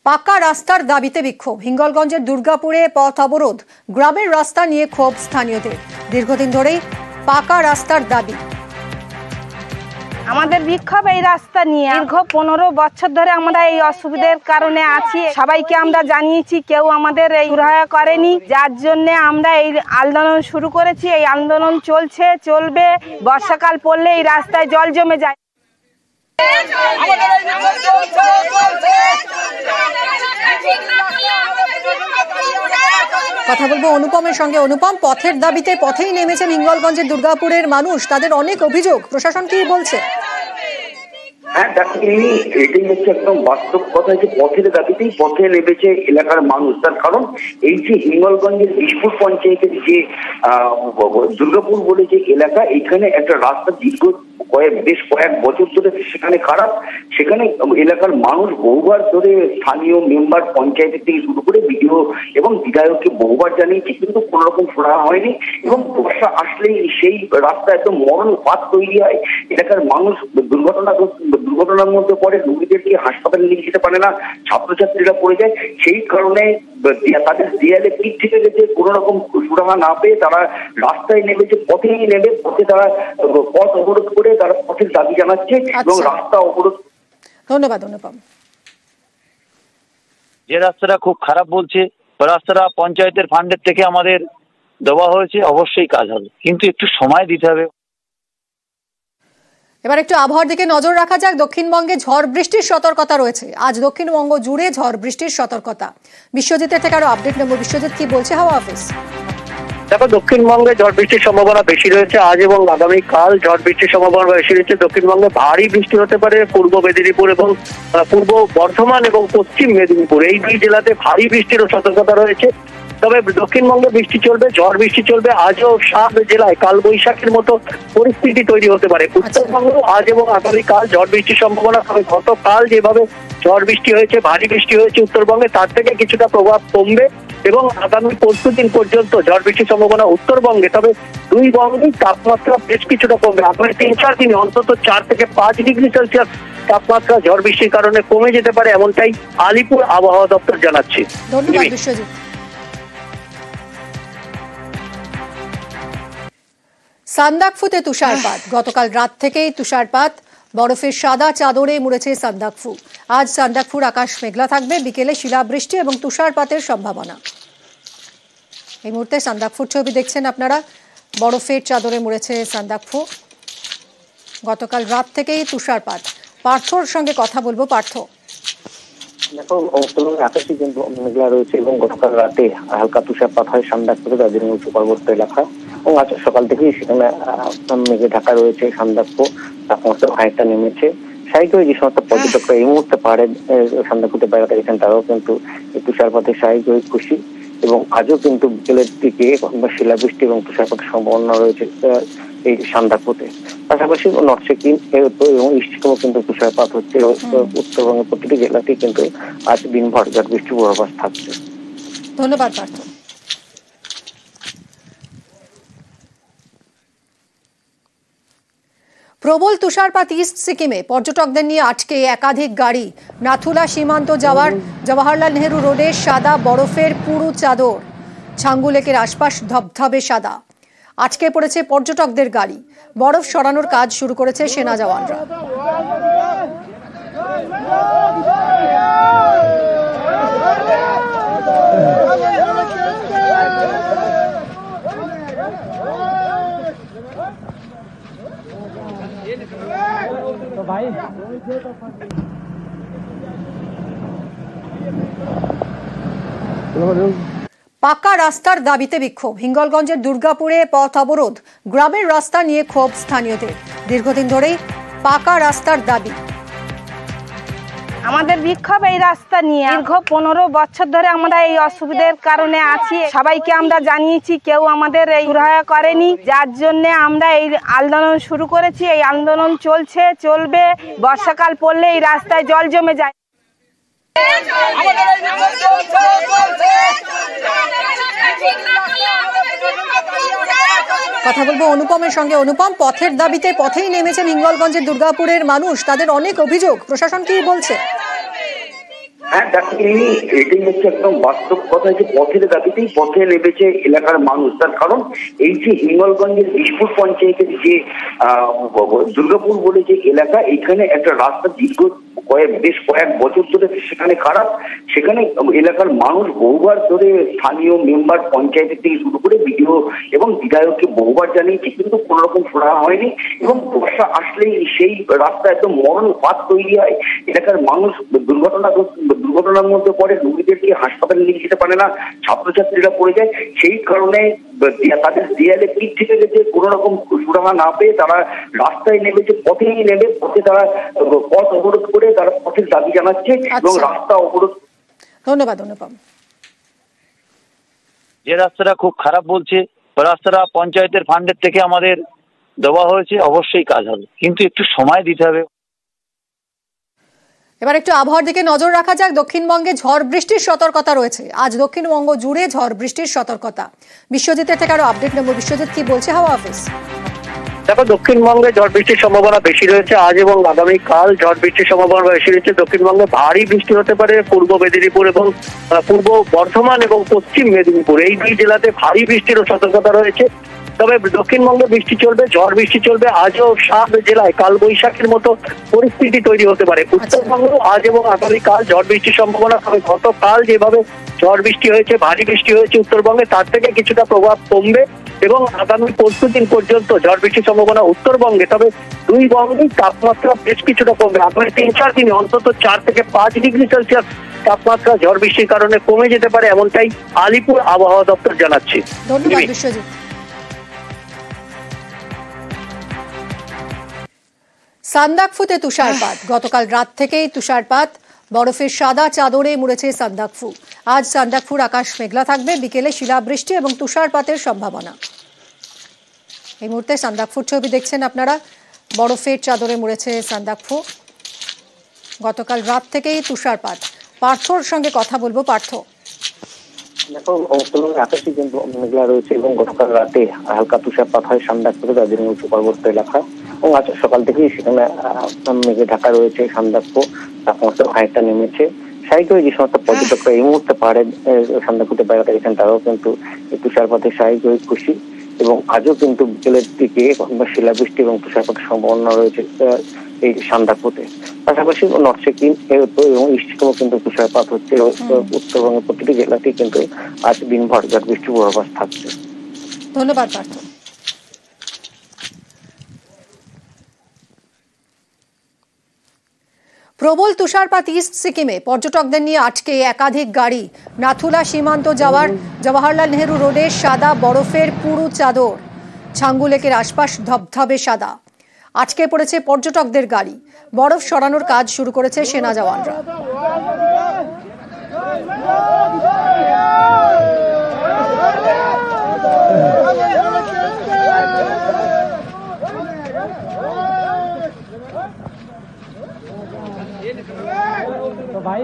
পাকা রাস্তার দাবিতে বিক্ষোভ। হিঙ্গলগঞ্জের দুর্গাপুরে পথ অবরোধ, গ্রামের রাস্তা নিয়ে ক্ষোভ স্থানীয়দের। দীর্ঘদিন ধরেই পাকা রাস্তার দাবি। আমাদের বিক্ষোভ এই রাস্তা নিয়ে। দীর্ঘ 15 বছর ধরে আমরা এই অসুবিধার কারণে আছি। সবাইকে আমরা জানিয়েছি, কেউ আমাদের এই সহায়তা করেনি, যার জন্য আমরা এই আন্দোলন শুরু করেছি। এই আন্দোলন চলবে। বর্ষাকাল পড়লে এই রাস্তায় জল জমে যায়। কথা বলবো অনুপমের সঙ্গে। অনুপম, পথের দাবিতে পথেই নেমেছেন হিঙ্গলগঞ্জের দুর্গাপুরের মানুষ। তাদের অনেক অভিযোগ, প্রশাসন কি বলছে? হ্যাঁ দেখো, এটাই হচ্ছে একদম বাস্তব কথা যে পথের দাবিতেই পথে নেমেছে এলাকার মানুষ। তার কারণ এই যে হিঙ্গলগঞ্জের বিশপুর পঞ্চায়েতের যে দুর্গাপুর বলে যে এলাকা, এখানে একটা রাস্তা দীর্ঘ বেশ কয়েক বছর ধরে সেখানে খারাপ। সেখানে এলাকার মানুষ বহুবার ধরে স্থানীয় মেম্বার, পঞ্চায়েতের থেকে শুরু করে বিডিও এবং বিধায়ককে বহুবার জানিয়েছে, কিন্তু কোন রকম সুরাহা হয়নি। এবং বর্ষা আসলেই সেই রাস্তা একদম মরণ ফাঁদ তৈরি হয়। এলাকার মানুষ দুর্ঘটনার মধ্যে পড়ে, রোগীদেরকে হাসপাতালে নিয়ে যেতে পারে না, ছাত্রছাত্রীরা পড়ে যায়। সেই কারণে তাদের দেয়ালে পিঠ থেকে গেছে। কোন রকম সুরাহা না পেয়ে তারা রাস্তায় নেমেছে, পথেই নেমে পথে তারা পথ অবরোধ করে তারা পথের দাবি জানাচ্ছে এবং রাস্তা অবরোধ। ধন্যবাদ অনুপম। যে রাস্তাটা খুব খারাপ বলছে, রাস্তাটা পঞ্চায়েতের ফান্ডের থেকে আমাদের দেওয়া হয়েছে, অবশ্যই কাজ হবে, কিন্তু একটু সময় দিতে হবে। এবার একটু আবহাওয়ার দিকে নজর রাখা যাক। দক্ষিণবঙ্গে ঝড় বৃষ্টির সতর্কতা রয়েছে। আজ দক্ষিণবঙ্গ জুড়ে ঝড় বৃষ্টির সতর্কতা। বিশ্বজিতের থেকে আরো আপডেট নেব। বিশ্বজিৎ, কি বলছে হাওয়া অফিস? দেখো, দক্ষিণবঙ্গে ঝড় বৃষ্টির সম্ভাবনা বেশি রয়েছে। আজ এবং আগামীকাল ঝড় বৃষ্টির সম্ভাবনা বেশি রয়েছে। দক্ষিণবঙ্গে ভারী বৃষ্টি হতে পারে পূর্ব মেদিনীপুর এবং পূর্ব বর্ধমান এবং পশ্চিম মেদিনীপুর, এই দুই জেলাতে ভারী বৃষ্টিরও সতর্কতা রয়েছে। তবে দক্ষিণবঙ্গে বৃষ্টি চলবে, ঝড় বৃষ্টি চলবে। আজও 7 জেলায় কালবৈশাখীর মতো পরিস্থিতি তৈরি হতে পারে। উত্তরবঙ্গ আজ এবং আগামীকাল ঝড় বৃষ্টির সম্ভাবনা। তবে গতকাল যেভাবে ঝড় বৃষ্টি হয়েছে, ভারী বৃষ্টি হয়েছে উত্তরবঙ্গে, তার থেকে কিছুটা প্রভাব কমবে এবং আগামী 4 দিন পর্যন্ত ঝড় বৃষ্টির সম্ভাবনা উত্তরবঙ্গে। তবে দুই বঙ্গেই তাপমাত্রা বেশ কিছুটা কমবে। আগামী 3-4 দিনে অন্তত 4 থেকে 5 ডিগ্রি সেলসিয়াস তাপমাত্রা ঝড় বৃষ্টির কারণে কমে যেতে পারে, এমনটাই আলিপুর আবহাওয়া দপ্তর জানাচ্ছে। ধন্যবাদ বিশ্বজিৎ। সান্দাকফুতে তুষারপাত। গতকাল রাত থেকেই তুষারপাত, বরফের সাদা চাদরে মুড়েছে সান্দাকফু। আজ সান্দাকফুর আকাশ মেঘলা থাকবে, বিকেলে শিলাবৃষ্টি এবং তুষারপাতের সম্ভাবনা। এই মুহূর্তে সান্দাকফুর ছবি দেখছেন আপনারা। বরফের চাদরে মুড়েছে সান্দাকফু। গতকাল রাত থেকেই তুষারপাত। পার্থর সঙ্গে কথা বলবো। পার্থ, দেখো, আকাশে কিন্তু মেঘলা রয়েছে এবং গতকাল রাতে হালকা তুষারপাত হয় সান্দাকফুরে, দার্জিলিং উঁচু পার্বত্য এলাকা। এবং আজ সকাল থেকেই সেখানে মেঘে ঢাকা রয়েছে সান্দাকফু। তাপমাত্রা খানিকটা নেমেছে। স্বাভাবিকভাবে যে সমস্ত পর্যটকরা এই মুহূর্তে পাহাড়ে সান্দাকফুতে বেড়াতে গেছেন, তারাও কিন্তু এই তুষারপাতে স্বাভাবিকভাবে খুশি। এবং আজও কিন্তু বিকেলের দিকে শিলাবৃষ্টি এবং তুষারপাতের সম্ভাবনা রয়েছে এই সান্দাকফুতে। পাশাপাশি নর্থ সিকিম এবং ইস্ট সিকিমও কিন্তু তুষারপাত হচ্ছে। উত্তরবঙ্গের প্রতিটি জেলাতেই কিন্তু আজ দিনভর ঝড় বৃষ্টির পূর্বাভাস থাকছে। ধন্যবাদ পার্থ। প্রবল তুষারপাত ইস্ট সিকিমে। পর্যটকদের নিয়ে আটকে একাধিক গাড়ি। নাথুলা সীমান্ত যাওয়ার জওয়াহরলাল নেহরু রোডে সাদা বরফের পুরু চাদর। ছাঙ্গু লেকের আশপাশ ধবধবে সাদা। আটকে পড়েছে পর্যটকদের গাড়ি। বরফ সরানোর কাজ শুরু করেছে সেনা জওয়ানরা। পাকা রাস্তার দাবিতে বিক্ষোভ। হিঙ্গলগঞ্জের দুর্গাপুরে পথ অবরোধ, গ্রামের রাস্তা নিয়ে ক্ষোভ স্থানীয়দের। দীর্ঘদিন ধরেই পাকা রাস্তার দাবি। আমাদের বিক্ষোভ এই রাস্তা নিয়ে। দীর্ঘ 15 বছর ধরে আমরা এই অসুবিধার কারণে আছি। সবাইকে আমরা জানিয়েছি, কেউ আমাদের এই সহায়তা করেনি, যার জন্য আমরা এই আন্দোলন শুরু করেছি। এই আন্দোলন চলবে। বর্ষাকাল পড়লে এই রাস্তায় জল জমে যায়। কথা বলবো অনুপমের সঙ্গে। অনুপম, পথের দাবিতে পথেই নেমেছেন হিঙ্গলগঞ্জের দুর্গাপুরের মানুষ। তাদের অনেক অভিযোগ, প্রশাসন কি বলছে? হ্যাঁ দেখেন, এটাই হচ্ছে একদম বাস্তব কথা যে পথের দাবিতেই পথে নেমেছে এলাকার মানুষ। তার কারণ এই যে হিঙ্গলগঞ্জের বিশপুর পঞ্চায়েতের যে দুর্গাপুর বলে যে এলাকা, এখানে একটা রাস্তা দীর্ঘ বেশ কয়েক বছর ধরে সেখানে খারাপ। সেখানে এলাকার মানুষ বহুবার ধরে স্থানীয় মেম্বার, পঞ্চায়েতের থেকে শুরু করে বিডিও এবং বিধায়ককে বহুবার জানিয়েছে, কিন্তু কোনো রকম শোনা হয়নি। এবং বর্ষা আসলেই সেই রাস্তা একদম মরণ পাত তৈরি হয়। এলাকার মানুষ দুর্ঘটনার মধ্যে পড়ে, রোগীদেরকে হাসপাতালে নিয়ে যেতে পারে না, ছাত্রছাত্রীরা পড়ে যায়। সেই কারণে তাদের দেয়ালে পিঠ থেকে গেছে, কোনো রকম সুরাহা না পেয়ে তারা রাস্তায় নেমেছে, পথেই নেমে পথে তারা পথ অবরোধ করে তারা পথের দাবি জানাচ্ছে এবং রাস্তা অবরোধ। ধন্যবাদ অনুপম। যে রাস্তাটা খুব খারাপ বলছে, ওই রাস্তাটা পঞ্চায়েতের ফান্ডের থেকে আমাদের দেওয়া হয়েছে, অবশ্যই কাজ হবে, কিন্তু একটু সময় দিতে হবে। এবার একটু আবহাওয়ার দিকে নজর রাখা যাক। দক্ষিণবঙ্গে ঝড় বৃষ্টির সতর্কতা রয়েছে। আজ দক্ষিণবঙ্গ জুড়ে ঝড় বৃষ্টির সতর্কতা। বিশ্বজিতের থেকে আরো আপডেট নেব। বিশ্বজিৎ, কি বলছে হাওয়া অফিস? দেখো, দক্ষিণবঙ্গে ঝড় বৃষ্টির সম্ভাবনা বেশি রয়েছে আজ এবং আগামীকাল। ঝড় বৃষ্টির সম্ভাবনা বেশি রয়েছে। দক্ষিণবঙ্গে ভারী বৃষ্টি হতে পারে পূর্ব মেদিনীপুর এবং পূর্ব বর্ধমান এবং পশ্চিম মেদিনীপুর, এই দুই জেলাতে ভারী বৃষ্টিরও সতর্কতা রয়েছে। তবে দক্ষিণবঙ্গে বৃষ্টি চলবে, ঝড় বৃষ্টি চলবে। আজও 7 জেলায় কালবৈশাখীর মতো পরিস্থিতি তৈরি হতে পারে। উত্তরবঙ্গেও আজ এবং আগামীকাল ঝড় বৃষ্টির সম্ভাবনা। তবে গতকাল যেভাবে ঝড় বৃষ্টি হয়েছে, ভারী বৃষ্টি হয়েছে উত্তরবঙ্গে, তার থেকে কিছুটা প্রভাব কমবে এবং আগামী 25 দিন পর্যন্ত ঝড় বৃষ্টির সম্ভাবনা উত্তরবঙ্গে। তবে দুই বঙ্গেই তাপমাত্রা বেশ কিছুটা কমবে। আগামী 3-4 দিনে অন্তত 4 থেকে 5 ডিগ্রি সেলসিয়াস তাপমাত্রা ঝড় বৃষ্টির কারণে কমে যেতে পারে, এমনটাই আলিপুর আবহাওয়া দপ্তর জানাচ্ছে। ধন্যবাদ বিশ্বজিৎ। সান্দাকফুতে তুষারপাত। গতকাল রাত থেকেই তুষারপাত, বরফের সাদা চাদরে মুড়েছে সান্দাকফু। আজ সান্দাকফুর আকাশ মেঘলা থাকবে, বিকেলে শিলাবৃষ্টি এবং তুষারপাতের সম্ভাবনা। এই মুহূর্তে সান্দাকফুর ছবি দেখছেন আপনারা। বরফের চাদরে মুড়েছে সান্দাকফু। গতকাল রাত থেকেই তুষারপাত। পার্থর সঙ্গে কথা বলবো। পার্থ, দেখো, আকাশে কিন্তু মেঘলা রয়েছে এবং গতকাল রাতে হালকা তুষারপাত হয় সান্দাকফুরে, দার্জিলিং উঁচু পার্বত্য এলাকা। এবং আজ সকাল থেকেই সেখানে মেঘে ঢাকা রয়েছে সান্দাকফু। তাপমাত্রা খানিকটা নেমেছে। স্বাভাবিকভাবে যে সমস্ত পর্যটকরা এই মুহূর্তে পাহাড়ে সান্দাকফুতে বেড়াতে গেছেন, তারাও কিন্তু এই তুষারপাতে স্বাভাবিকভাবে খুশি। এবং আজও কিন্তু বিকেলের দিকে শিলাবৃষ্টি এবং তুষারপাতের সম্ভাবনা রয়েছে এই সান্দাকফুতে। পাশাপাশি নর্থ সিকিম এবং ইস্ট সিকিমও কিন্তু তুষারপাত হচ্ছে। উত্তরবঙ্গের প্রতিটি জেলাতেই কিন্তু আজ দিনভর ঝড় বৃষ্টির পূর্বাভাস থাকছে। ধন্যবাদ পার্থ। প্রবল তুষারপাত ইস্ট সিকিমে। পর্যটকদের নিয়ে আটকে একাধিক গাড়ি। নাথুলা সীমান্ত যাওয়ার জওয়াহরলাল নেহরু রোডে সাদা বরফের পুরু চাদর। ছাঙ্গু লেকের আশপাশ ধবধবে সাদা। আটকে পড়েছে পর্যটকদের গাড়ি। বরফ সরানোর কাজ শুরু করেছে সেনা জওয়ানরা। तो भाई